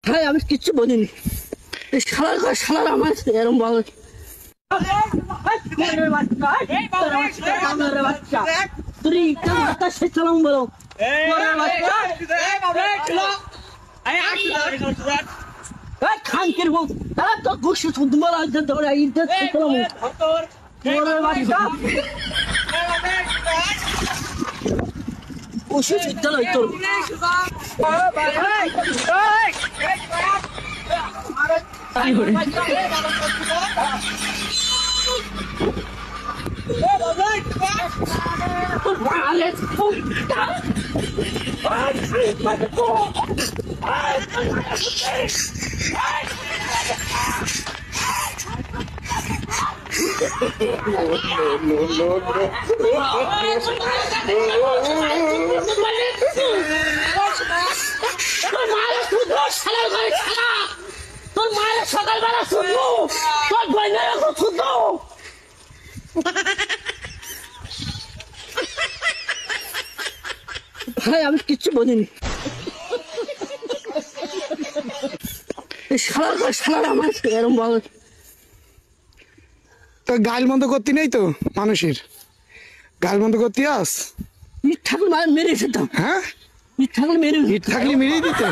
ভাই আমি কিচ্ছু বলিনি। এই শালার আমার এরম বল। খানকির বল তো ঘুষি তোমার ওষুধ বিদ্যালয় তোর তোর মায়ের সকালবেলা শুনবো তোর বইনের শুনবো। ভাই আমি কিচ্ছু বলিনি। শালার আমার এরম বল। তো গাল বন্ধ করতে নেই তো মানুষের গাল বন্ধ করতে আস ঠাকুর মেরে ফেলতাম। হ্যাঁ ঠাকুর মেরে থাকলে মেরেই দিতে।